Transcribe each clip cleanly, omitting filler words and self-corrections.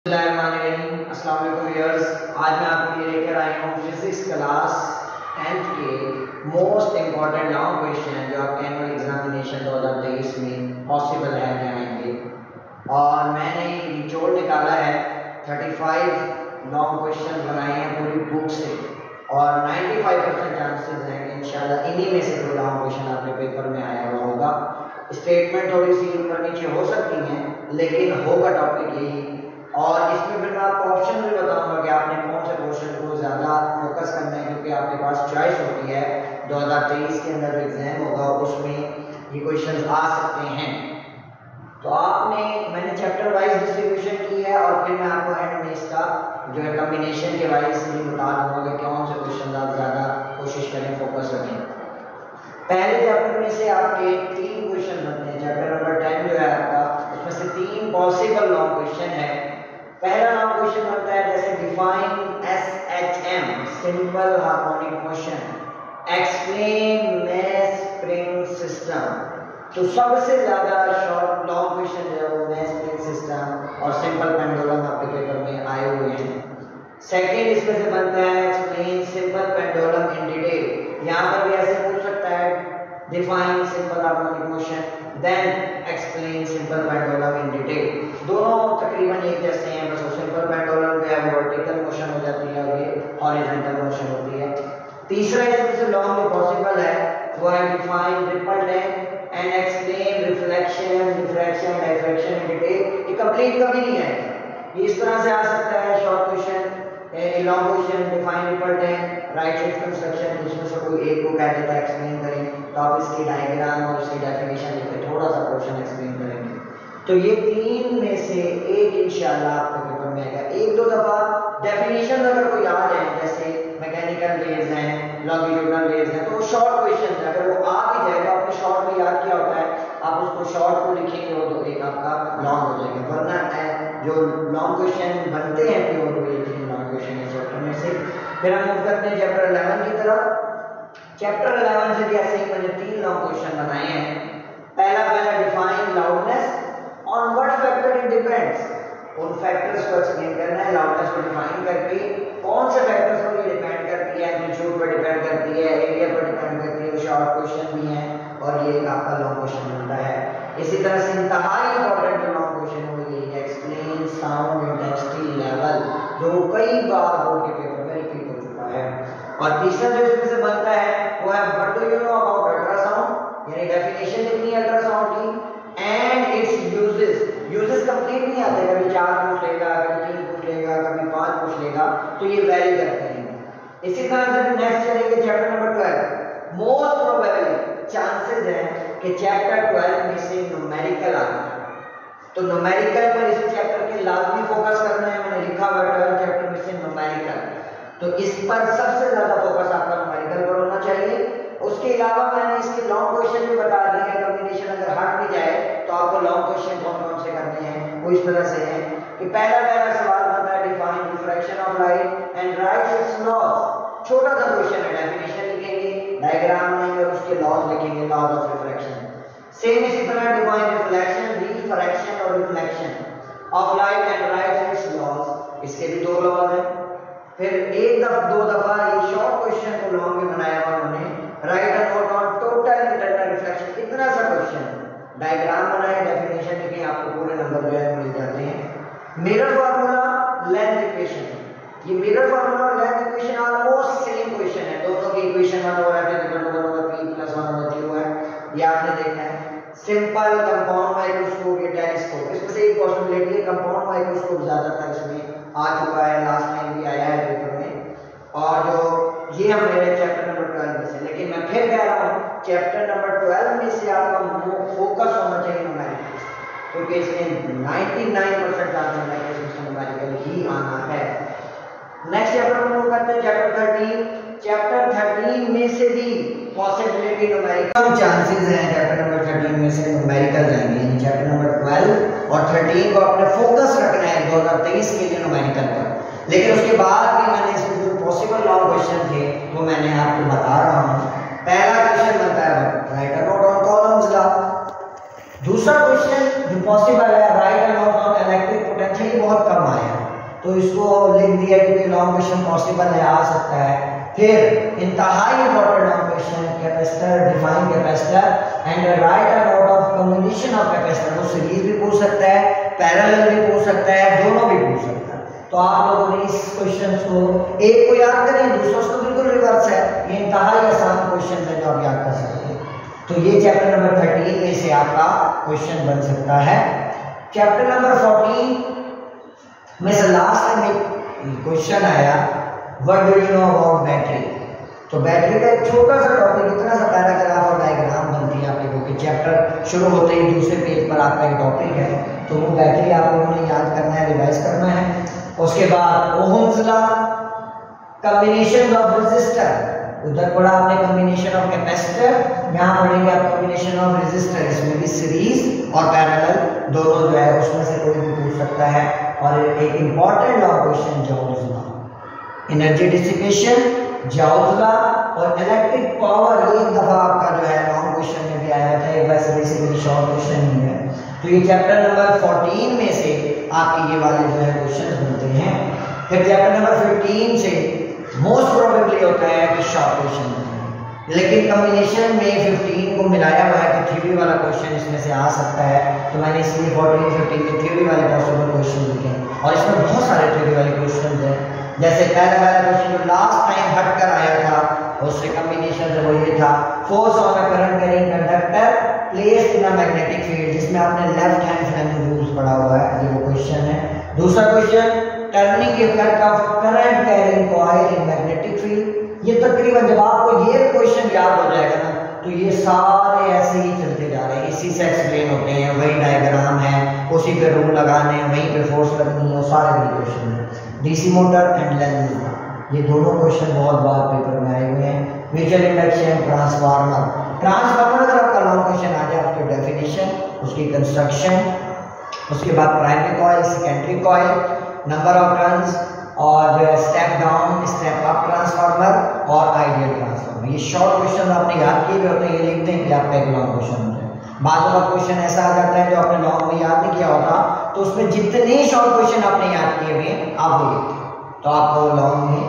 अस्सलाम वालेकुम व्यूअर्स, आज मैं आपके लिए लेकर आई हूँ फिजिक्स क्लास 10th के मोस्ट इम्पॉर्टेंट लॉन्ग क्वेश्चन जो आपके एनुअल एग्जामिनेशन 2023 में पॉसिबल है कि आएंगे। और मैंने निचोड़ निकाला है 35 लॉन्ग क्वेश्चन बनाए हैं पूरी बुक से और 95% चांसेस हैं कि इंशाल्लाह इन्हीं में से कोई लॉन्ग क्वेश्चन आपके पेपर में आया हुआ होगा। स्टेटमेंट थोड़ी सी ऊपर नीचे हो सकती हैं लेकिन होगा टॉपिक यही। और इसमें फिर मैं आपको ऑप्शन भी बताऊंगा कि आपने कौन से क्वेश्चन को ज़्यादा फोकस करना है, क्योंकि आपके पास चॉइस होती है 2023 के अंदर जो एग्जाम होगा उसमें ये क्वेश्चन आ सकते हैं। तो मैंने चैप्टर वाइज डिस्ट्रीब्यूशन की है और फिर मैं आपको एंड में इसका जो है कॉम्बिनेशन के वाइज भी बता दूंगा कि कौन से क्वेश्चन आप ज़्यादा कोशिश करें, फोकस रखें। पहले चैप्टर में से आपके 3 क्वेश्चन बनते हैं। चैप्टर नंबर 10 जो है आपका, उसमें से 3 पॉसिबल लॉन्ग क्वेश्चन है। पहला लॉन्ग क्वेश्चन बनता है जैसे define SHM simple harmonic motion, explain mass spring system. तो सबसे ज्यादा शॉर्ट लॉन्ग क्वेश्चन जो है वो मैस स्प्रिंग सिस्टम और सिंपल पेंडुलम आपके पेपर में आए हुए हैं। सेकंड इसमें से बनता है explain simple pendulum in detail. यहाँ पर भी ऐसे पूछ सकता है define simple harmonic motion then explain simple pendulum in detail. दोनों तकरीबन एक जैसे हैं, बस सिंपल पेंडुलम जो है वो वर्टिकल मोशन हो जाती है और ये हॉरिजॉन्टल मोशन होती है। तीसरा इसमें से लॉन्ग जो पॉसिबल है वो है define ripple length and explain reflection diffraction diffraction in detail. ये कंप्लीट कभी नहीं आएगा, ये इस तरह से आ सकता है short question, long question define ripple length right shift construction, जिसमें से कोई एक को कह देता है एक्सप्लेन करें तो आप इसकी डायग्राम और इसकी डेफिनेशन लिखकर थोड़ा सा क्वेश्चन एक्सप्लेन करेंगे। तो ये 3 में से एक इंशाल्लाह आपके पेपर में आएगा। एक दो दफा डेफिनेशन अगर कोई आ जाए, जैसे मैकेनिकल वेव्स हैं, लॉन्गिट्यूडनल वेव्स हैं, तो वो शॉर्ट क्वेश्चन है, अगर वो आ भी जाएगा आपने शॉर्ट में याद किया होता है, आप उसको शॉर्ट को लिखेंगे वो तो एक आपका लॉन्ग हो जाएगा। वरना जो लॉन्ग क्वेश्चन बनते हैं प्योर वो ये 3 लॉन्ग क्वेश्चन है चैप्टर में से। फिर हम मूव करते हैं चैप्टर 11 की तरफ। चैप्टर 11 से भी ऐसे ही मैंने 3 लॉन्ग क्वेश्चन बनाए हैं। पहला define loudness on what factor it depends. उन फैक्टर्स को एक्सप्लेन करना है, लाउडनेस को डिफाइन करके कौन से फैक्टर्स पर ये डिपेंड करती है, एम्पलीट्यूड पर डिपेंड करती है, एरिया पर डिपेंड करती है। शॉर्ट क्वेश्चन भी है और ये एक आपका लॉन्ग क्वेश्चन बनता है। इसी तरह से इंतहाई इंपॉर्टेंट जो लॉन्ग क्वेश्चन है वो ये एक्सप्लेन साउंड इंटेंसिटी लेवल, जो कई बार बोर्ड के पेपर में रिपीट हो चुका है। और तीसरा जो इसमें से बनता है वो है what do you know about ultrasound, यानी डेफिनेशन लिखनी है अल्ट्रासाउंड की एंड इट्स यूजेस कंप्लीट नहीं आते, कभी 4 पूछ लेगा, कभी 3 पूछ लेगा, कभी 5 पूछ लेगा, तो ये वैरी करते हैं। इसी तरह से नेक्स्ट चलेंगे chapter number 12। Most probably chances है कि चैप्टर 12 में से न्यूमेरिकल आ जाए, तो न्यूमेरिकल पर इस चैप्टर के लाजमी फोकस करना है। मैंने लिखा हुआ 12 चैप्टर में से न्यूमेरिकल, तो इस पर सबसे ज्यादा फोकस आपका न्यूमेरिकल पर होना चाहिए। उसके अलावा मैंने इसके लॉन्ग क्वेश्चन भी बता दिए हैं। कॉम्बिनेशन अगर हट भी जाए तो आपको लॉन्ग क्वेश्चन कौन कौन से करने हैं वो इस तरह से है कि पहला सवाल बनता है define refraction of light and write its laws. छोटा सा क्वेश्चन है, डेफिनेशन लिखेंगे, डायग्राम बनाएंगे और उसके लॉज लिखेंगे, लॉज ऑफ रिफ्रैक्शन। सेम इसी तरह डिफाइन रिफ्लेक्शन रिफ्रैक्शन और reflection of light and write its laws, इसके भी 2 लॉज हैं। फिर दो दफा ये शॉर्ट क्वेश्चन को लॉन्ग में बनाया हुआ उन्होंने, right a note on total internal reflection. इतना सा क्वेश्चन, डायग्राम बनाए, डेफिनेशन लिखें, आपको पूरे नंबर जो है मिल जाते हैं। मिरर फार्मूला लेंथ इक्वेशन, ये मिरर फार्मूला और length equation almost same question है, दोनों की equation 1 over f = 1 over p + 1 over 0 है, ये आपने देखा है। सिंपल कंपाउंड माइक्रोस्कोप या टेलीस्कोप, इसमें से एक पॉसिबिलिटी है कंपाउंड माइक्रोस्कोप ज्यादातर इसमें आ चुका है, लास्ट टाइम भी आया है पेपर में। और जो ये हम ले रहे हैं चैप्टर नंबर 12 में से, लेकिन मैं फिर कह रहा हूँ चैप्टर नंबर 12 में से आपका फोकस होना चाहिए न्यूमेरिकल, क्योंकि इसमें 99% चांसेस है कि इसमें न्यूमेरिकल ही आना है। नेक्स्ट चैप्टर में हम करते हैं चैप्टर 13। चैप्टर 13 में से भी पॉसिबिलिटी न्यूमेरिकल चांसेस हैं, चैप्टर नंबर 13 में से न्यूमेरिकल जाएंगे। चैप्टर नंबर 12 और 13 को अपने फोकस रखना है 2023 के लिए न्यूमेरिकल पर। लेकिन उसके बाद भी मैंने इसमें जो पॉसिबल लॉन्ग क्वेश्चन थे वो मैंने आपको बता रहा हूँ। पहला क्वेश्चन बनता है right a note on columns law. दूसरा क्वेश्चन जो पॉसिबल है right a note on electric potential, बहुत कम आया है। तो इसको लिख दिया कि लॉन्ग क्वेश्चन पॉसिबल है, आ सकता है। फिर इंतहाई important long question, capacitor, define capacitor and right a note of combination of capacitor. वो सीरीज भी पूछ सकता है, पैरेलल भी पूछ सकता है, दोनों भी पूछ सकता है। तो आप लोगों ने इस क्वेश्चन को एक को याद करें, दूसरा उसको बिल्कुल रिवर्स है। ये इंतहाई आसान क्वेश्चन है जो आप याद कर सकते हैं। तो ये चैप्टर नंबर 13 में से आपका क्वेश्चन बन सकता है। चैप्टर नंबर 14 में से लास्ट में क्वेश्चन आया, what do you know about battery. तो बैटरी का एक छोटा सा टॉपिक, इतना सा पैराग्राफ और डायग्राम बनती है आप लोगों के चैप्टर शुरू होते ही दूसरे पेज पर आपका एक टॉपिक है, तो वो बैटरी आप लोगों ने याद करना है, रिवाइज करना है। उसके बाद Ohm's law, combination of resistor, उधर पढ़ा आपने कॉम्बिनेशन ऑफ कैपेसिटर, यहाँ पढ़ेंगे आप कॉम्बिनेशन ऑफ रेजिस्टर। इसमें भी सीरीज और पैरेलल दोनों जो है उसमें से कोई भी पूछ सकता है। और एक important law question, joules law, energy dissipation, joules law और इलेक्ट्रिक पावर, एक दफा आपका जो है लॉन्ग क्वेश्चन में भी आया था, एक वैसे बेसिकली शॉर्ट क्वेश्चन ही है। तो ये चैप्टर नंबर 14 में से आपके ये वाले जो है क्वेश्चन बनते हैं। फिर चैप्टर नंबर 15 से मोस्ट प्रोबेबली होता है कि शॉर्ट क्वेश्चन बनते हैं, लेकिन कॉम्बिनेशन में 15 को मिलाया हुआ है कि थ्योरी वाला क्वेश्चन इसमें से आ सकता है। तो मैंने इसलिए 14, 15 के थ्योरी वाले पॉसिबल क्वेश्चन लिखे हैं और इसमें बहुत सारे थ्योरी वाले क्वेश्चन हैं। जैसे पहला वाला क्वेश्चन जो लास्ट टाइम हट कर आया था, उससे कॉम्बिनेशन से वो ये था, force on a current carrying conductor placed in a magnetic field, जिसमें आपने लेफ्ट हैंड फ्लेमिंग रूल्स पढ़ा हुआ है, ये वो क्वेश्चन है। दूसरा question, turning effect of current carrying coil in magnetic field. ये तकरीबन जब आपको ये क्वेश्चन याद हो जाएगा ना, तो ये सारे ऐसे ही चलते जा रहे हैं, इसी से एक्सप्लेन होते हैं, वही डायग्राम है, उसी पे रूल लगाने हैं, वहीं पे फोर्स लगनी है, सारे भी क्वेश्चन है। डीसी मोटर एंड लेंज, ये दोनों क्वेश्चन बहुत बार पेपर में आए हुए हैं। Mutual induction, transformer. ट्रांसफार्मर अगर आपका लॉन्ग क्वेश्चन आ जाए, उसकी डेफिनेशन, उसकी कंस्ट्रक्शन, उसके बाद primary coil, secondary coil, number of turns और जो है step down, step up transformer और आइडियल ट्रांसफार्मर। ये शॉर्ट क्वेश्चन आपने याद किए हुए होते हैं, ये लिखते हैं कि आपका एक लॉन्ग क्वेश्चन होता है। बाद का क्वेश्शन ऐसा आ जाता है जो आपने लॉन्ग में याद नहीं किया होता, तो उसमें जितने शॉर्ट क्वेश्चन आपने याद किए हुए आप वो लिखते हैं, तो आपको लॉन्ग में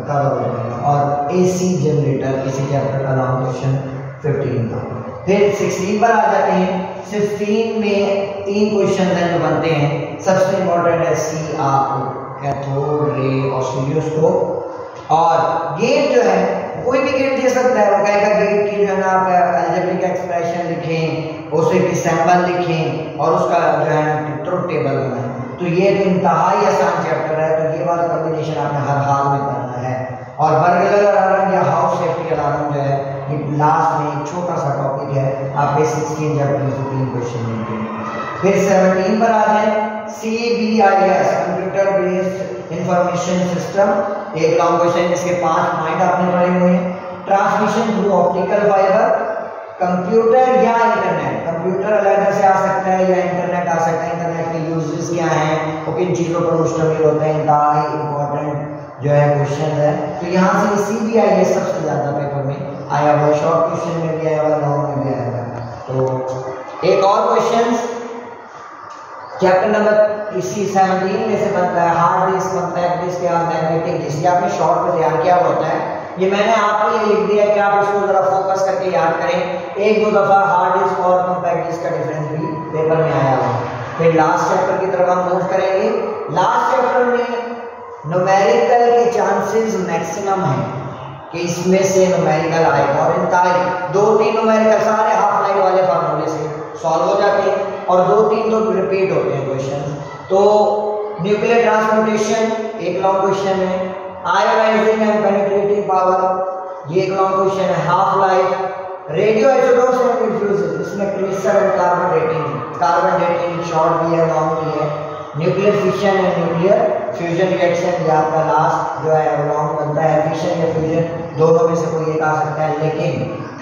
कवर हो जाएगा। और एसी जनरेटर, इसी चैप्टर का लॉन्ग क्वेश्चन 15 का। फिर 16 पर आ जाते हैं। 16 में 3 क्वेश्चन हैं जो बनते हैं। सबसे इंपॉर्टेंट है CRO, कैथोड रे ऑसिलोस्कोप। और गेट जो है, कोई भी गेट दे सकता है, वो कहेगा गेट की जो है ना आप अलजेब्रिक एक्सप्रेशन लिखें, उसे की सैंपल लिखें और उसका जो है ना ट्रुथ टेबल बनाएं। तो ये तो इंतहाई आसान चैप्टर है, तो ये वाला कॉम्बिनेशन आपने हर हाल में करना है। और बर्गलर अलार्म या हाउस सेफ्टी अलार्म जो है, ये लास्ट में एक छोटा सा टॉपिक है, आपके 16 चैप्टर में 3 क्वेश्चन मिलते हैं। फिर 17 पर आ जाए, CBIS, computer based information system, एक लॉन्ग क्वेश्चन, इसके 5 पॉइंट आपने पढ़े हुए हैं। Transmission through optical fibre, computer या इंटरनेट, कंप्यूटर अलग से आ सकता है या इंटरनेट आ सकता है। इंटरनेट के यूजेस क्या हैं, वो किन चीज़ों पर मुश्तमिल होते हैं, इंतहाई इंपॉर्टेंट जो है क्वेश्चन है। तो यहाँ से CBIS सबसे ज़्यादा पेपर में आया हुआ, शॉर्ट क्वेश्चन में भी आया हुआ, लॉन्ग में भी आया हुआ। तो एक और क्वेश्चन चैप्टर नंबर इसी 17 में से बनता है, हार्ड डिस्क, कॉम्पैक्ट डिस्क या मैग्नेटिक डिस्क। आपने शॉर्ट में तैयार किया होता है, ये मैंने आपके लिए लिख दिया कि आप इसको जरा फोकस करके याद करें। एक दो दफा हार्ड डिस्क और कॉम्पैक्ट डिस्क का डिफरेंस भी पेपर में आया हुआ। फिर लास्ट चैप्टर की तरफ हम मूव करेंगे। लास्ट चैप्टर में न्यूमेरिकल के चांसेस मैक्सिमम है कि इसमें से न्यूमेरिकल आएगा, और इंतहाई 2-3 न्यूमेरिकल सारे हाफ लाइन वाले फार्मूले से सॉल्व हो जाते हैं और 2-3 तो रिपीट होते हैं क्वेश्चन। तो न्यूक्लियर ट्रांसपोर्टेशन एक लॉन्ग क्वेश्चन है। आयोनाइजिंग एंड पेनिट्रेटिंग पावर, ये एक लॉन्ग क्वेश्चन है। Half life, radio isotopes and fusion, इसमें tracer and carbon dating short भी है, लॉन्ग भी है। Nuclear fission and nuclear fusion reaction, ये आपका लास्ट जो है लॉन्ग बनता है। फिशन या फ्यूजन दोनों में से कोई एक आ सकता है, लेकिन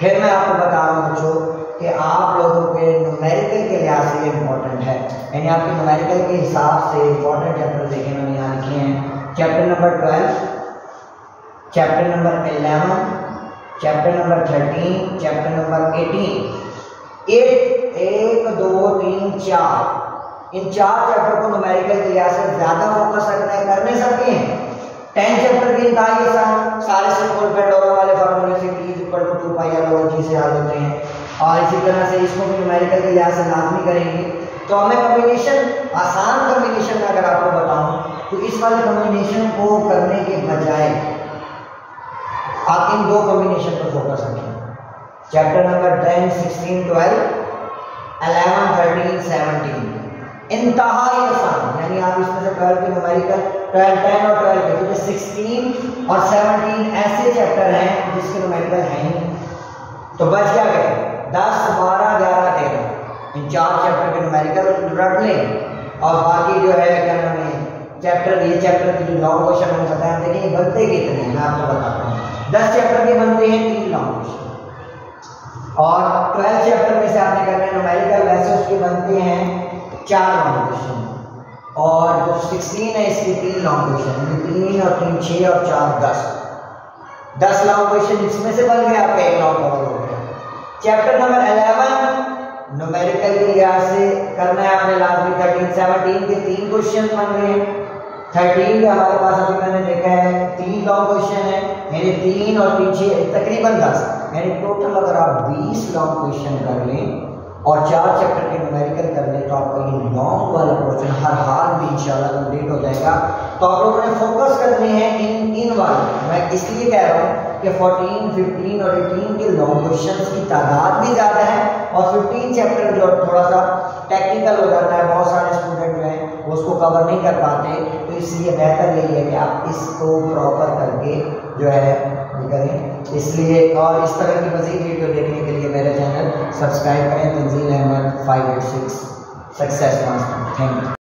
फिर मैं आपको बता रहा हूँ बच्चों कि आप लोगों के न्यूमेरिकल के लिहाज से इंपॉर्टेंट है, यानी आपके न्यूमेरिकल के हिसाब से इंपॉर्टेंट चैप्टर देखें मैंने यहाँ लिखे हैं। Chapter number 12, chapter number 11, chapter number 13, chapter number 18। 1, 2, 3, 4, इन 4 चैप्टर को न्यूमेरिकल के लिहाज से ज्यादा फोकस रखना है। करने के हैं। 10 चैप्टर के इंतहाई आसान, सारे सिंपल पेंडोरा वाले फार्मूले से t = 2 पाई r over g से हल होते हैं। और इसी तरह से इसको भी न्यूमेरिकल के लिहाज से लाजमी करेंगे। तो हमें कॉम्बिनेशन, आसान कॉम्बिनेशन में अगर आपको बताऊं तो इस वाले कॉम्बिनेशन को करने के बजाय आप इन दो कॉम्बिनेशन पर फोकस रखें। चैप्टर नंबर 10, 16, 12, 11, 13, 17 इंतहाई आसान, यानी आप इसमें से 12 के न्यूमेरिकल 12, 10 और 12 के, क्योंकि 16 और 17 ऐसे चैप्टर हैं जिसके न्यूमेरिकल हैं ही। तो बच क्या गए 10, 12, 11, 13, इन 4 चैप्टर के न्यूमेरिकल रट लें और बाकी जो है क्या नाम है चैप्टर, ये चैप्टर की जो लॉन्ग क्वेश्चन मैंने बताया, देखिए बनते कितने हैं मैं आपको बताता हूँ। 10 चैप्टर के बनते हैं 3 लॉन्ग क्वेश्चन और 12 चैप्टर में से आपने करना है न्यूमेरिकल, वैसे उसके बनते हैं 4 लॉन्ग क्वेश्चन और जो 16 है इसके 3 लॉन्ग क्वेश्चन, 3 और 3 6 और 4 10 लॉन्ग क्वेश्चन इसमें से बन गए, आपका एक लॉन्ग कवर हो गया। चैप्टर नंबर 11 न्यूमेरिकल के लिहाज से करना है आपने लाजमी 13, 17 के 3 क्वेश्चन बन गए। 13 के हमारे पास अभी मैंने देखा है 3 लॉन्ग क्वेश्चन है, यानी 3 और 3 6 तकरीबन 10, यानी टोटल अगर आप 20 लॉन्ग क्वेश्चन कर लें और 4 चैप्टर के न्यूमेरिकल कर लें तो आपका ये लॉन्ग वाला क्वेश्चन हर हाल में इंशाल्लाह कंप्लीट हो जाएगा। तो आप लोगों ने फोकस करने हैं इन वाले, मैं इसलिए कह रहा हूँ कि 14, 15 और 18 के लॉन्ग क्वेश्चंस की तादाद भी ज़्यादा है और 15 चैप्टर जो थोड़ा सा टेक्निकल हो जाता है, बहुत सारे स्टूडेंट जो हैं वो उसको कवर नहीं कर पाते, तो इसलिए बेहतर यही है कि आप इसको प्रॉपर करके जो है करें। इसलिए और इस तरह की मज़ीद वीडियो देखने के लिए मेरा चैनल सब्सक्राइब करें, Tanzeel Ahmed 586 success master. Thank you.